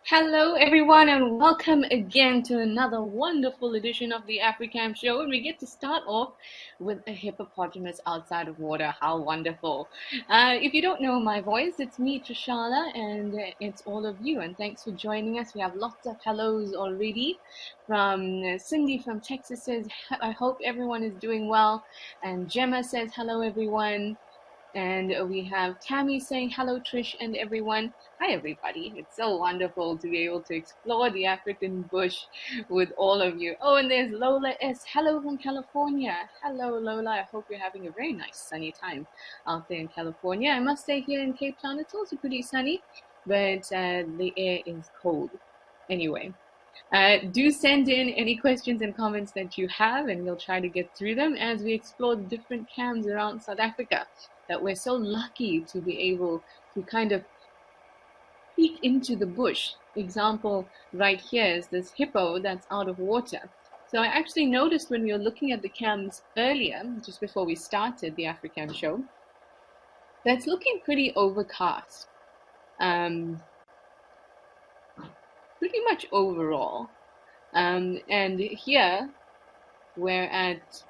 Hello, everyone, and welcome again to another wonderful edition of the Africam Show. And we get to start off with a hippopotamus outside of water. How wonderful! If you don't know my voice, it's me, Trishala, and it's all of you. And thanks for joining us. We have lots of hellos already. From Cindy from Texas says, I hope everyone is doing well. And Gemma says, hello, everyone. And we have Tammy saying, hello, Trish and everyone. Hi, everybody. It's so wonderful to be able to explore the African bush with all of you. Oh, and there's Lola S. Hello from California. Hello, Lola. I hope you're having a very nice sunny time out there in California. I must say here in Cape Town, it's also pretty sunny, but the air is cold. Anyway. Do send in any questions and comments that you have, and we'll try to get through them as we explore the different camps around South Africa that we're so lucky to be able to kind of peek into the bush. Example right here is this hippo that's out of water. So I actually noticed when we were looking at the camps earlier, just before we started the Africam Show, that's looking pretty overcast. Pretty much overall. And here we're at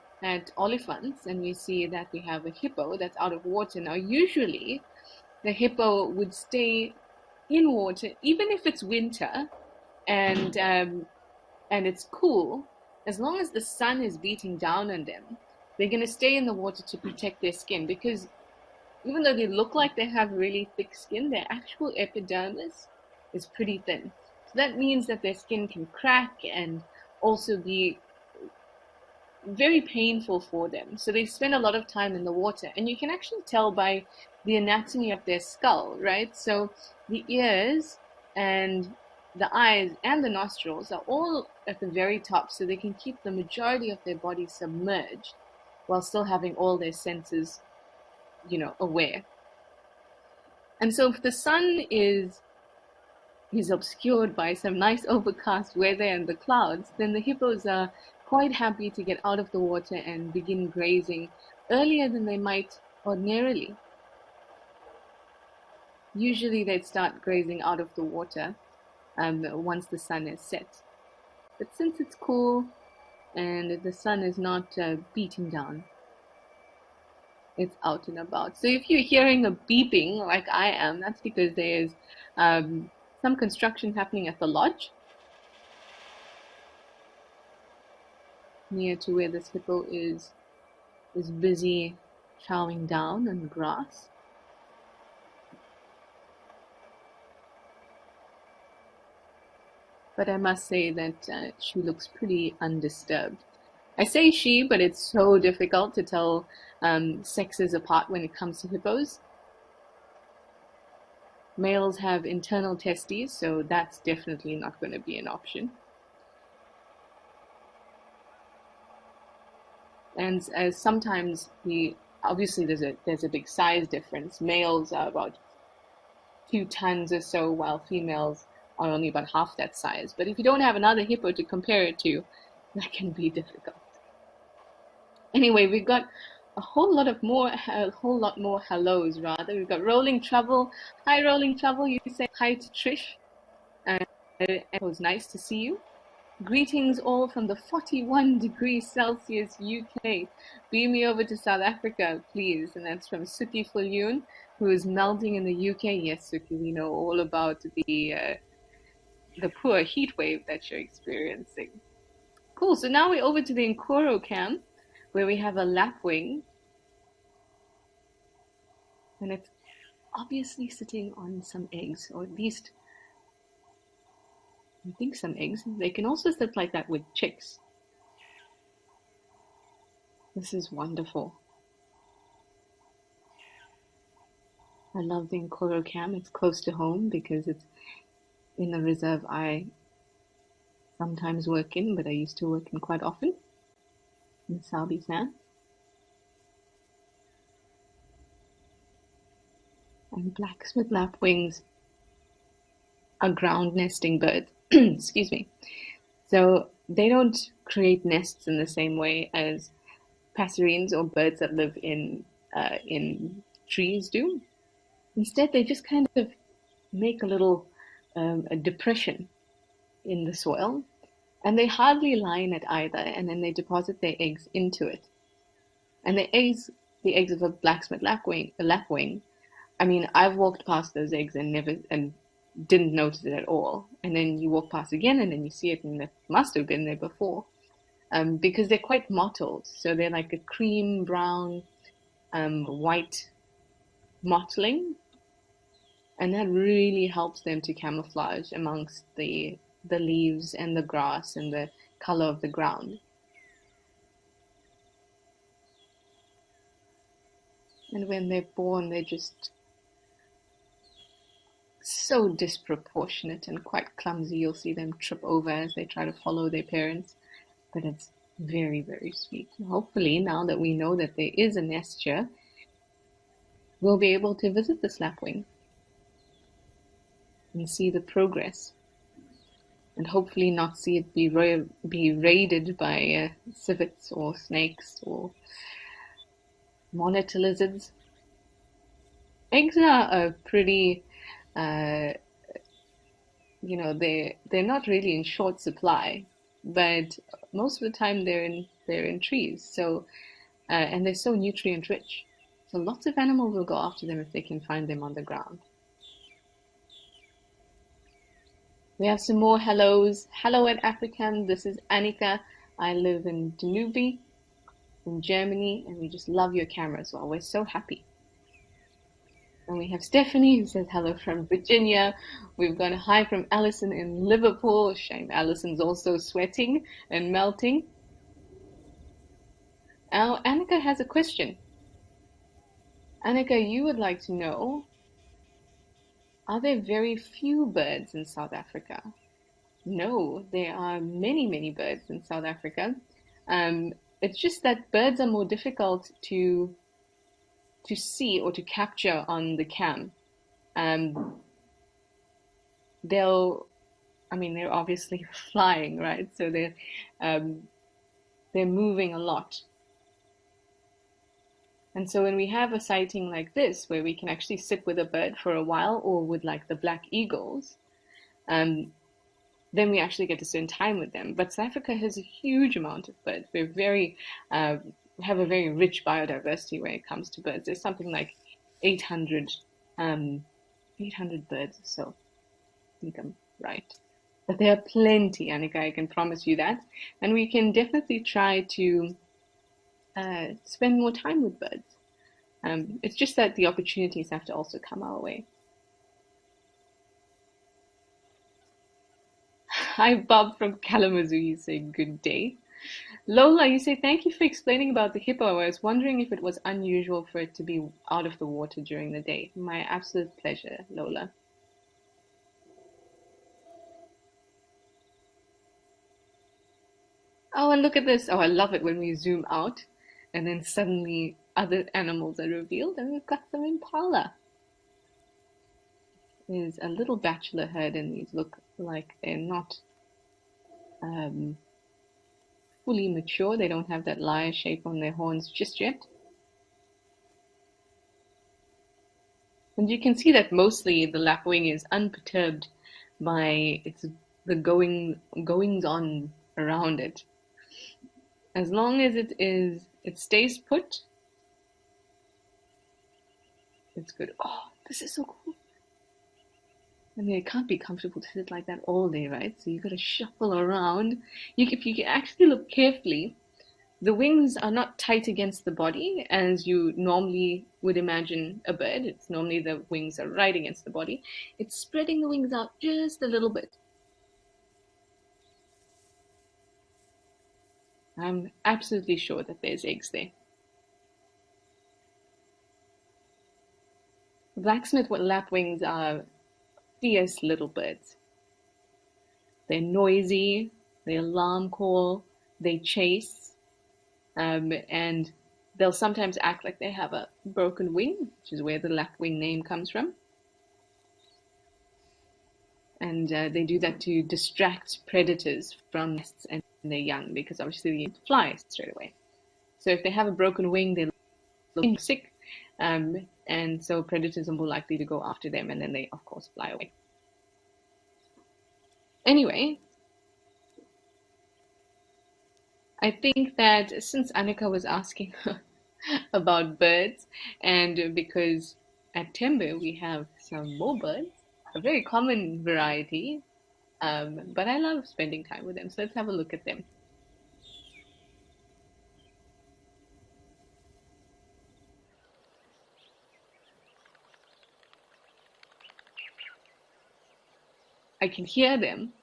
Oliphants, and we see that we have a hippo that's out of water. Now, usually the hippo would stay in water, even if it's winter and it's cool, as long as the sun is beating down on them, they're going to stay in the water to protect their skin, because even though they look like they have really thick skin, their actual epidermis is pretty thin. So that means that their skin can crack and also be very painful for them. So they spend a lot of time in the water, and you can actually tell by the anatomy of their skull, right? So the ears and the eyes and the nostrils are all at the very top, so they can keep the majority of their body submerged while still having all their senses, aware. And so if the sun is obscured by some nice overcast weather and the clouds, then the hippos are quite happy to get out of the water and begin grazing earlier than they might ordinarily. Usually they'd start grazing out of the water once the sun is set. But since it's cool and the sun is not beating down, it's out and about. So if you're hearing a beeping like I am, that's because there's some construction happening at the lodge near to where this hippo is busy chowing down on the grass. But I must say that she looks pretty undisturbed. I say she, but it's so difficult to tell sexes apart when it comes to hippos. Males have internal testes, so that's definitely not going to be an option. And as sometimes obviously there's a big size difference. Males are about 2 tons or so, while females are only about half that size. But if you don't have another hippo to compare it to, that can be difficult. Anyway, we've got a whole lot more hellos rather. We've got Rolling Trouble. Hi, Rolling Trouble. You say hi to Trish. It was nice to see you. Greetings all from the 41 degrees Celsius UK. Beam me over to South Africa, please. And that's from Suki Fulyun, who is melting in the UK. Yes, Suki, we know all about the poor heat wave that you're experiencing. Cool. So now we're over to the Nkoro camp, where we have a lapwing. And it's obviously sitting on some eggs, or at least I think some eggs. They can also sit like that with chicks. This is wonderful. I love the Nkoro camp. It's close to home because it's in the reserve I sometimes work in, but I used to work in quite often in the Sabi Sands. And black-spit lapwings are ground nesting birds. Excuse me. So they don't create nests in the same way as passerines or birds that live in trees do. Instead, they just kind of make a little a depression in the soil, and they hardly lie in it either, and then they deposit their eggs into it. And the eggs of a blacksmith lapwing. I mean, I've walked past those eggs and never and didn't notice it at all. And then you walk past again, and then you see it, and it must have been there before. Because they're quite mottled, so they're like a cream brown, white mottling, and that really helps them to camouflage amongst the leaves and the grass and the color of the ground. And when they're born, they're just so disproportionate and quite clumsy. You'll see them trip over as they try to follow their parents, but it's very, very sweet. Hopefully, now that we know that there is a nest here, we'll be able to visit this lapwing and see the progress, and hopefully not see it be raided by civets or snakes or monitor lizards. Eggs are a pretty, they're not really in short supply, but most of the time they're in trees. So, and they're so nutrient rich. So lots of animals will go after them if they can find them on the ground. We have some more hellos. Hello at Africam. This is Annika. I live in Danube in Germany, and we just love your camera as well. We're so happy. And we have Stephanie who says hello from Virginia. We've got a hi from Alison in Liverpool. Shame Alison's also sweating and melting. Now, Annika has a question. Annika, you would like to know, are there very few birds in South Africa? No, there are many, many birds in South Africa. It's just that birds are more difficult to see or to capture on the cam. They're obviously flying, right? So they're moving a lot. And so when we have a sighting like this, where we can actually sit with a bird for a while, or with like the black eagles, then we actually get to spend time with them. But South Africa has a huge amount of birds. We're have a very rich biodiversity when it comes to birds. There's something like 800 birds or so. I think I'm right. But there are plenty, Annika, I can promise you that. And we can definitely try to spend more time with birds. It's just that the opportunities have to also come our way. Hi, Bob from Kalamazoo. You say good day. Lola, you say thank you for explaining about the hippo. I was wondering if it was unusual for it to be out of the water during the day. My absolute pleasure, Lola. Oh, and look at this. Oh, I love it when we zoom out and then suddenly other animals are revealed, and we've got some impala. There's a little bachelor herd, and these look like they're not fully mature. They don't have that lyre shape on their horns just yet. And you can see that mostly the lapwing is unperturbed by the goings on around it. As long as it stays put, it's good. Oh, this is so cool. I mean, it can't be comfortable to sit like that all day, right? So you've got to shuffle around. If you can actually look carefully, the wings are not tight against the body as you normally would imagine a bird. It's normally the wings are right against the body. It's spreading the wings out just a little bit. I'm absolutely sure that there's eggs there. Blacksmith lapwings are fierce little birds. They're noisy, they alarm call, they chase, and they'll sometimes act like they have a broken wing, which is where the lapwing name comes from. And they do that to distract predators from nests and their young, because obviously they fly straight away. So if they have a broken wing, they're sick, and so predators are more likely to go after them, and then they, of course, fly away. Anyway, I think that since Annika was asking about birds, and because at Timber we have some more birds, a very common variety, but I love spending time with them. So let's have a look at them. I can hear them,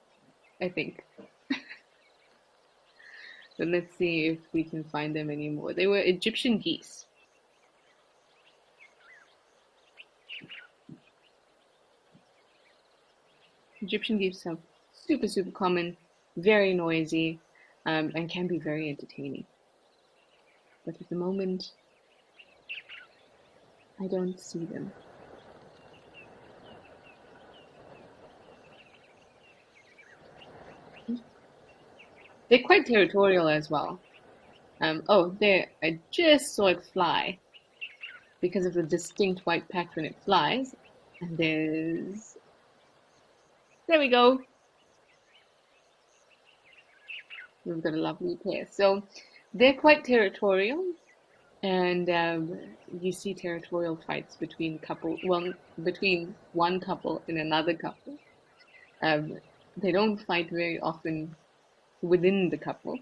I think. So let's see if we can find them anymore. They were Egyptian geese. Egyptian geese are super, super common, very noisy, and can be very entertaining. But at the moment, I don't see them. They're quite territorial as well. Oh, there, I just saw it fly because of the distinct white patch when it flies. And there we go. We've got a lovely pair. So they're quite territorial, and you see territorial fights between between one couple and another couple. Um, they don't fight very often within the couple.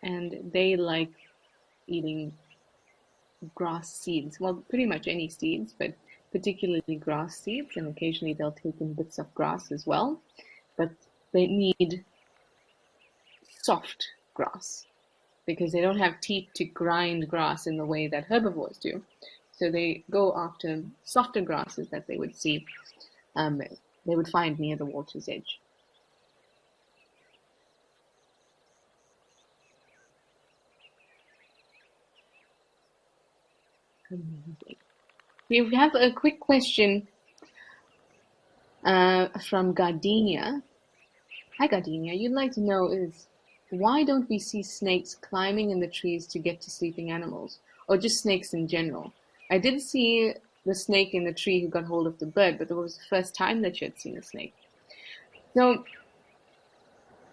And they like eating grass seeds. Well, pretty much any seeds, but particularly grass seeds, and occasionally they'll take in bits of grass as well. But they need soft grass because they don't have teeth to grind grass in the way that herbivores do. So they go after softer grasses that they would see, they would find near the water's edge. We have a quick question from Gardenia. Hi, Gardenia. You'd like to know is why don't we see snakes climbing in the trees to get to sleeping animals, or just snakes in general? I did see the snake in the tree who got hold of the bird, but it was the first time that you had seen a snake. So,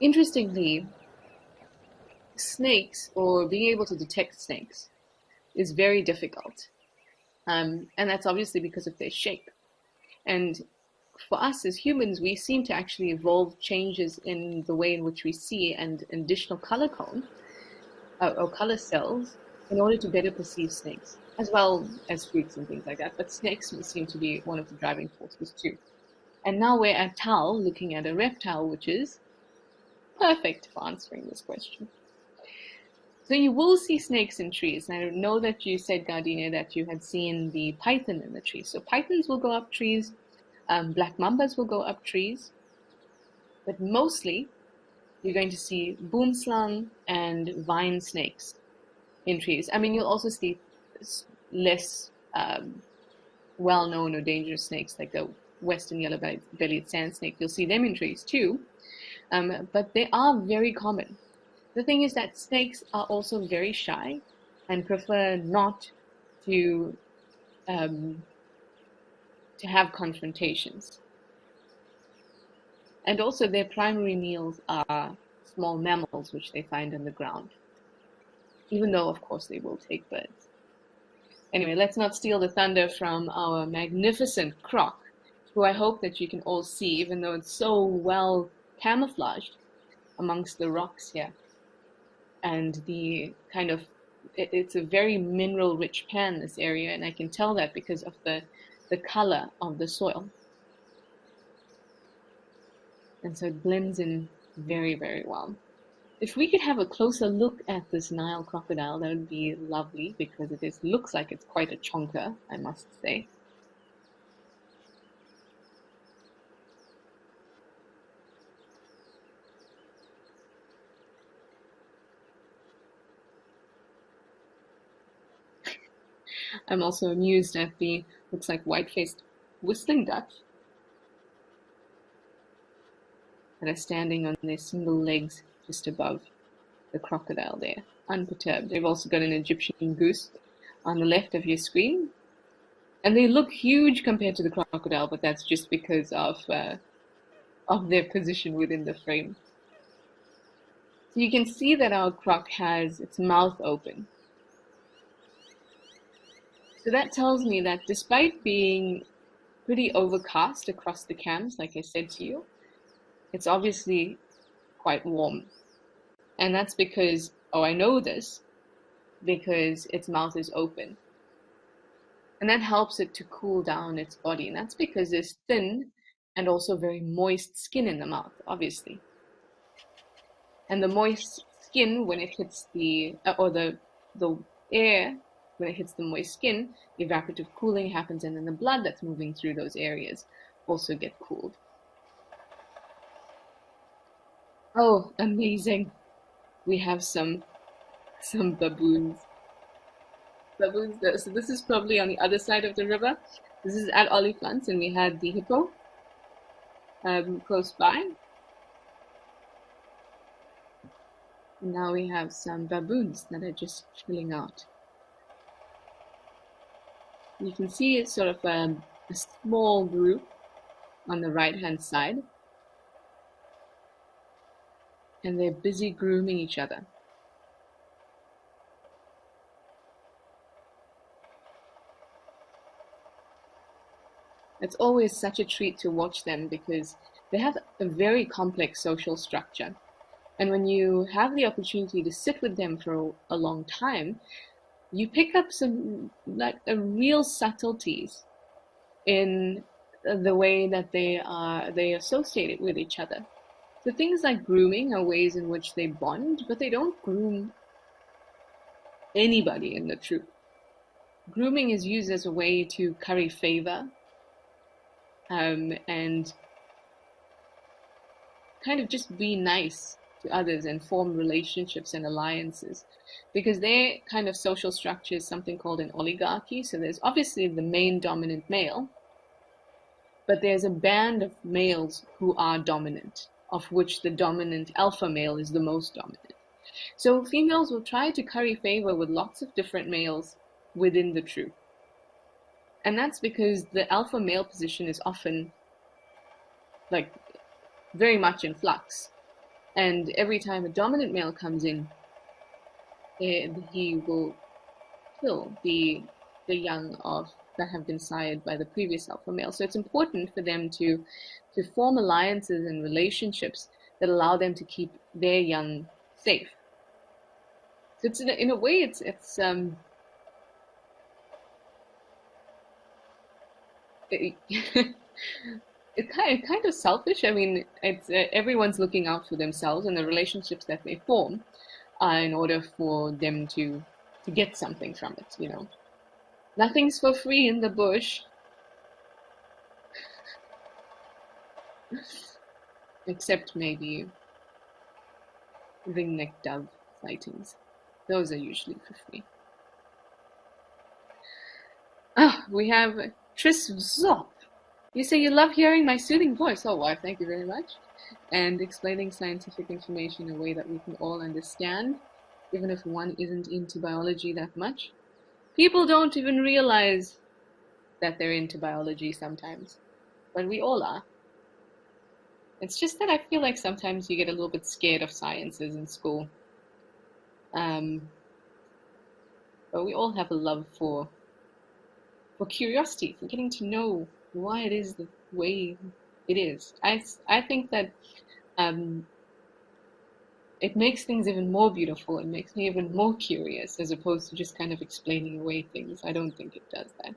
interestingly, snakes, or being able to detect snakes, is very difficult. And that's obviously because of their shape. And for us as humans, we seem to actually evolve changes in the way in which we see and additional color cone or color cells in order to better perceive snakes, as well as fruits and things like that. But snakes seem to be one of the driving forces too. And now we're at Tal looking at a reptile, which is perfect for answering this question. So you will see snakes in trees. And I know that you said, Gardenia, that you had seen the python in the trees. So pythons will go up trees. Black mambas will go up trees. But mostly, you're going to see boomslang and vine snakes in trees. I mean, you'll also see less well-known or dangerous snakes like the western yellow-bellied sand snake. You'll see them in trees too. But they are very common. The thing is that snakes are also very shy and prefer not to have confrontations. And also their primary meals are small mammals which they find on the ground, even though of course they will take birds. Anyway, let's not steal the thunder from our magnificent croc, who I hope that you can all see, even though it's so well camouflaged amongst the rocks here. And the kind of, it's a very mineral rich pan, this area, and I can tell that because of the color of the soil. And so it blends in very, very well. If we could have a closer look at this Nile crocodile, that would be lovely, because it looks like it's quite a chonker, I must say. I'm also amused at the, looks like white-faced whistling duck that are standing on their single legs just above the crocodile there, unperturbed. They've also got an Egyptian goose on the left of your screen. And they look huge compared to the crocodile, but that's just because of their position within the frame. So you can see that our croc has its mouth open. So that tells me that despite being pretty overcast across the cams, like I said to you, it's obviously quite warm. And that's because, oh, I know this, because its mouth is open. And that helps it to cool down its body. And that's because there's thin and also very moist skin in the mouth, obviously. And the moist skin, when it hits the air, when it hits the moist skin, evaporative cooling happens, and then the blood that's moving through those areas also get cooled. Oh, amazing. We have some baboons. So this is probably on the other side of the river. This is at Olifants, and we had the hippo close by. And now we have some baboons that are just chilling out. You can see it's sort of a small group on the right-hand side, and they're busy grooming each other. It's always such a treat to watch them because they have a very complex social structure. And when you have the opportunity to sit with them for a long time, you pick up some like real subtleties in the way that they associate with each other. So things like grooming are ways in which they bond, but they don't groom anybody in the troop. Grooming is used as a way to curry favor, and kind of just be nice to others and form relationships and alliances, because their kind of social structure is something called an oligarchy. So there's obviously the main dominant male, but there's a band of males who are dominant, of which the dominant alpha male is the most dominant. So females will try to curry favor with lots of different males within the troop. And that's because the alpha male position is often like very much in flux. And every time a dominant male comes in, he will kill the young of that have been sired by the previous alpha male. So it's important for them to form alliances and relationships that allow them to keep their young safe. So it's in a way it's it's kind of selfish. I mean, it's everyone's looking out for themselves and the relationships that they form, in order for them to get something from it. You know, nothing's for free in the bush, except maybe ring-necked dove sightings. Those are usually for free. Ah, we have Tris Zop. You say you love hearing my soothing voice. Oh, wow, thank you very much. And explaining scientific information in a way that we can all understand, even if one isn't into biology that much. People don't even realize that they're into biology sometimes, but we all are. It's just that I feel like sometimes you get a little bit scared of sciences in school. But we all have a love for curiosity, for getting to know why it is the way it is. I think that it makes things even more beautiful. It makes me even more curious, as opposed to just kind of explaining away things. I don't think it does that.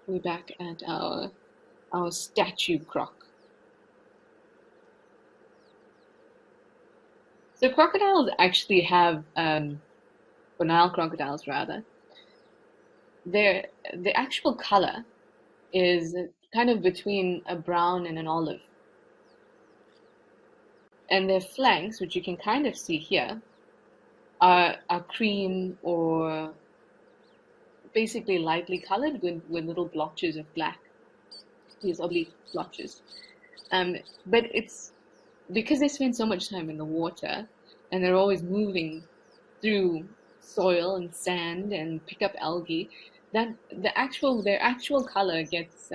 We're back at our statue croc. So crocodiles actually have, or Nile crocodiles rather, the actual color is kind of between a brown and an olive. And their flanks, which you can kind of see here, are cream or basically lightly colored with little blotches of black, these oblique blotches. But it's because they spend so much time in the water, and they're always moving through soil and sand and pick up algae, that their actual color gets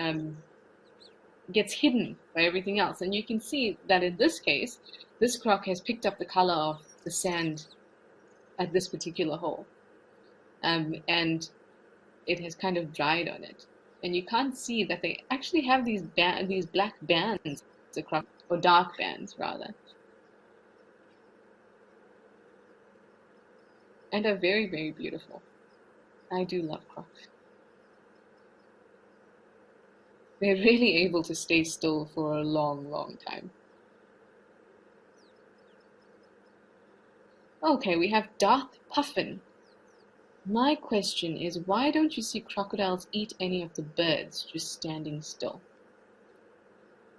hidden by everything else. And you can see that in this case, this croc has picked up the color of the sand at this particular hole, and it has kind of dried on it. And you can't see that they actually have these black bands across, or dark bands rather, and are very, very beautiful. I do love crocs. They're really able to stay still for a long, long time. Okay, we have Darth Puffin. My question is, why don't you see crocodiles eat any of the birds just standing still?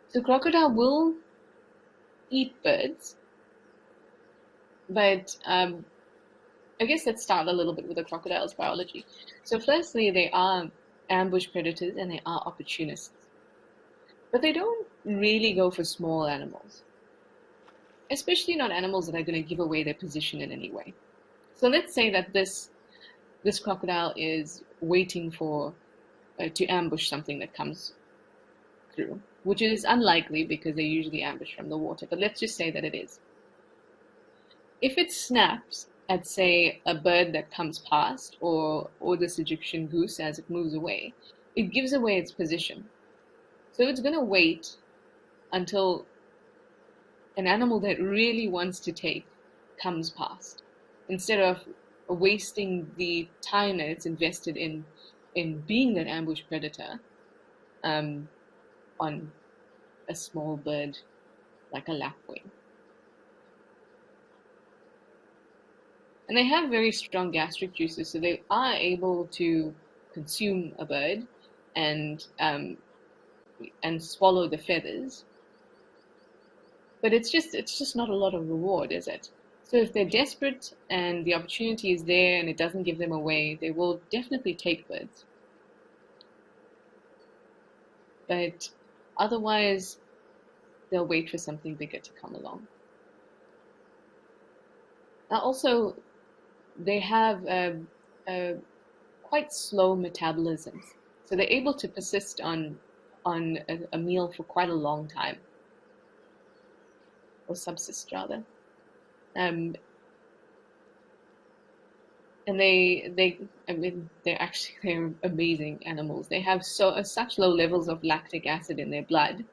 So crocodile will eat birds, but I guess let's start a little bit with the crocodile's biology. So firstly, they are ambush predators and they are opportunists, but they don't really go for small animals, especially not animals that are going to give away their position in any way. So let's say that this crocodile is waiting for to ambush something that comes through, which is unlikely because they usually ambush from the water. But let's just say that it is. If it snaps at, say, a bird that comes past, or this Egyptian goose as it moves away, it gives away its position. So it's going to wait until an animal that really wants to take comes past, instead of wasting the time that it's invested in being that ambush predator on a small bird like a lapwing. And they have very strong gastric juices, so they are able to consume a bird and swallow the feathers. But it's just not a lot of reward, is it? So if they're desperate and the opportunity is there and it doesn't give them away, they will definitely take birds. But otherwise, they'll wait for something bigger to come along. Now, also, they have a quite slow metabolisms, so they're able to persist on a meal for quite a long time, or subsist rather. And I mean, they're amazing animals. They have such low levels of lactic acid in their blood.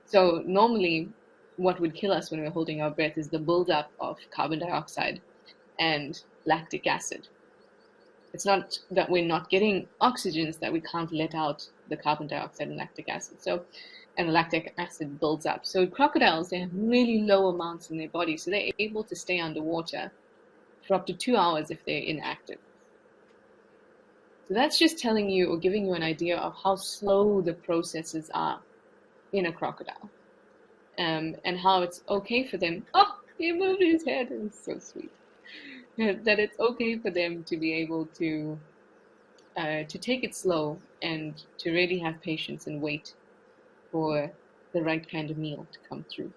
So normally, what would kill us when we're holding our breath is the buildup of carbon dioxide and lactic acid. It's not that we're not getting oxygen, it's that we can't let out the carbon dioxide and lactic acid. And the lactic acid builds up. So crocodiles, they have really low amounts in their body, so they're able to stay underwater for up to 2 hours if they're inactive. So that's just telling you or giving you an idea of how slow the processes are in a crocodile, and how it's okay for them. Oh, he moved his head. It's so sweet. That it's okay for them to be able to take it slow and to really have patience and wait for the right kind of meal to come through.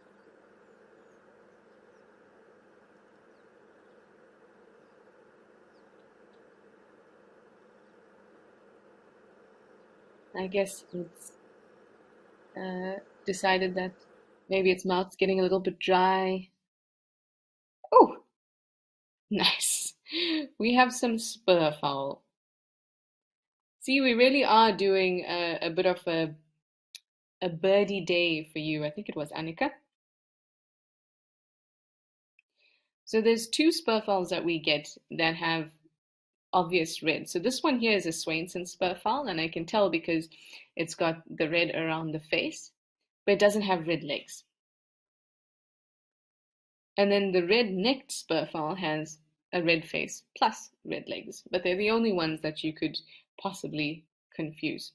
I guess it's decided that maybe its mouth's getting a little bit dry. Oh, nice. We have some spurfowl. See, we really are doing a bit of a birdie day for you. I think it was Annika. So there's two spurfowls that we get that have obvious red. So this one here is a Swainson spurfowl, and I can tell because it's got the red around the face, but it doesn't have red legs. And then the red-necked spurfowl has a red face plus red legs, but they're the only ones that you could possibly confuse.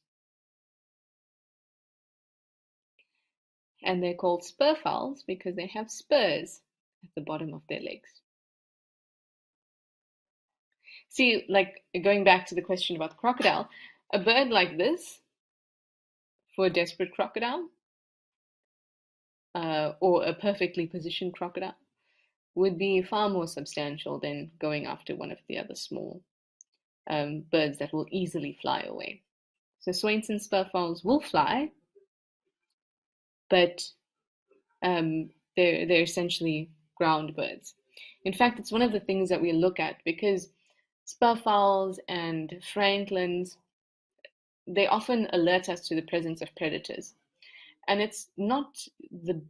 And they're called spurfowls because they have spurs at the bottom of their legs. See, like going back to the question about the crocodile, a bird like this, for a desperate crocodile, or a perfectly positioned crocodile, would be far more substantial than going after one of the other small birds that will easily fly away. So Swainson's spurfowls will fly, but they're essentially ground birds. In fact, it's one of the things that we look at because spurfowls and francolins, they often alert us to the presence of predators. And it's not the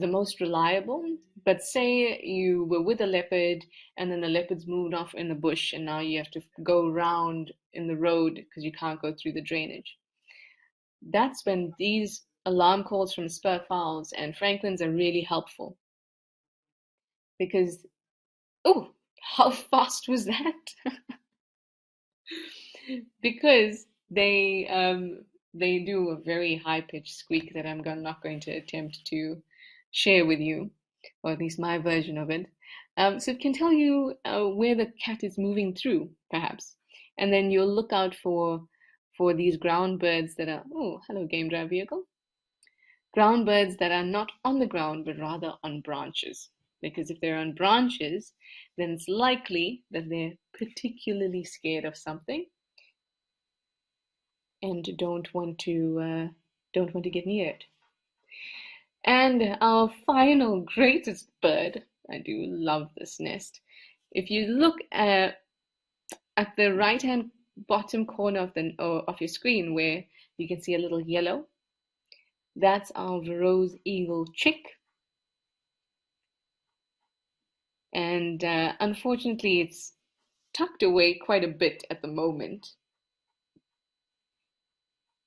most reliable, but say you were with a leopard and then the leopard's moved off in the bush and now you have to go around in the road because you can't go through the drainage. That's when these alarm calls from spurfowls and francolins are really helpful because, oh, how fast was that? Because they do a very high pitched squeak that I'm not going to attempt to share with you, or at least my version of it. So it can tell you where the cat is moving through, perhaps, and then you'll look out for these ground birds that are, oh, hello, game drive vehicle. Ground birds that are not on the ground but rather on branches. Because if they're on branches, then it's likely that they're particularly scared of something and don't want to get near it. And our final greatest bird, I do love this nest. If you look at the right hand bottom corner of your screen where you can see a little yellow, that's our rose eagle chick. And unfortunately, it's tucked away quite a bit at the moment.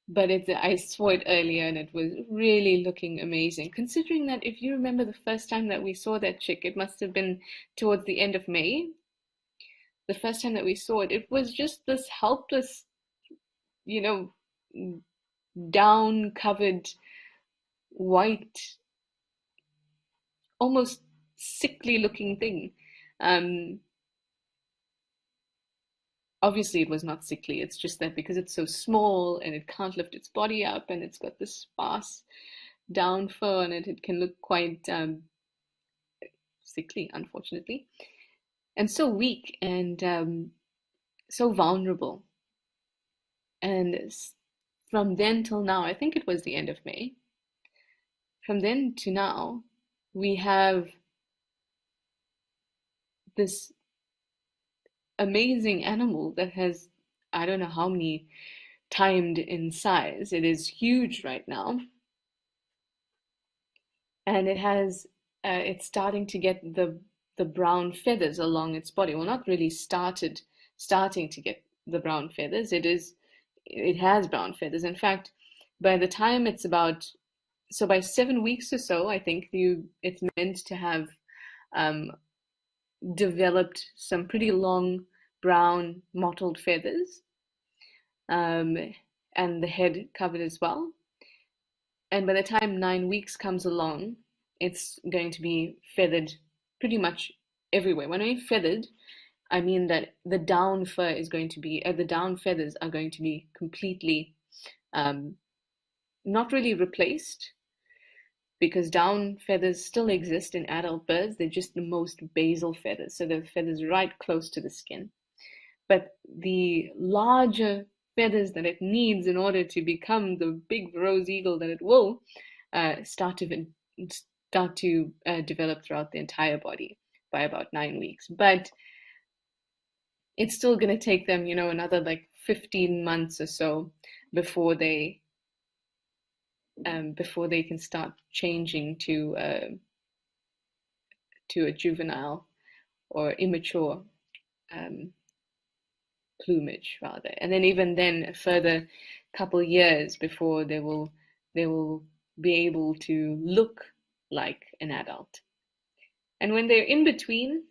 But I saw it earlier and it was really looking amazing. Considering that if you remember the first time that we saw that chick, it must have been towards the end of May. The first time that we saw it, it was just this helpless, you know, down covered white, almost sickly looking thing. Obviously, it was not sickly. It's just that because it's so small and it can't lift its body up and it's got this sparse down fur on it, it can look quite sickly, unfortunately, and so weak and so vulnerable. And from then till now, I think it was the end of May, from then to now, we have this amazing animal that has, I don't know how many timed in size. It is huge right now. And it's starting to get the brown feathers along its body. Well, not really starting to get the brown feathers. It has brown feathers. In fact, by the time it's by 7 weeks or so, I think it's meant to have developed some pretty long brown mottled feathers, and the head covered as well. And by the time 9 weeks comes along, it's going to be feathered pretty much everywhere. When I mean feathered, I mean that the down fur is going to be, the down feathers are going to be completely not really replaced, because down feathers still exist in adult birds. They're just the most basal feathers, so they're feathers right close to the skin. But the larger feathers that it needs in order to become the big rose eagle that it will start to develop throughout the entire body by about 9 weeks. But it's still going to take them, another like 15 months or so before they can start changing to a juvenile or immature plumage rather, and then even then a further couple years before they will be able to look like an adult. And when they're in between,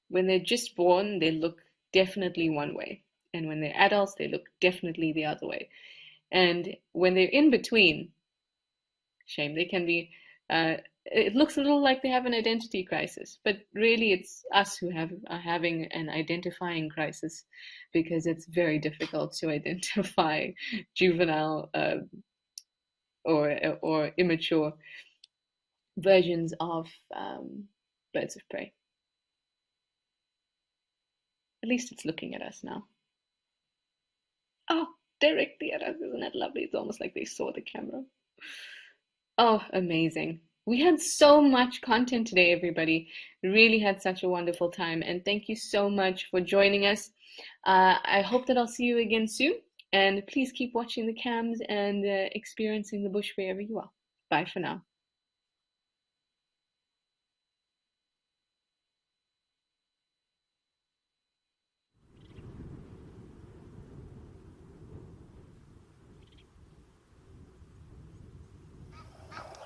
when they're just born, they look definitely one way, and when they're adults, they look definitely the other way. And when they're in between, shame, they can be it looks a little like they have an identity crisis, but really it's us who are having an identifying crisis, because it's very difficult to identify juvenile or immature versions of birds of prey. At least it's looking at us now. Oh, directly at us. Isn't that lovely? It's almost like they saw the camera. Oh, amazing. We had so much content today, everybody. Really had such a wonderful time. And thank you so much for joining us. I hope that I'll see you again soon. And please keep watching the cams and experiencing the bush wherever you are. Bye for now.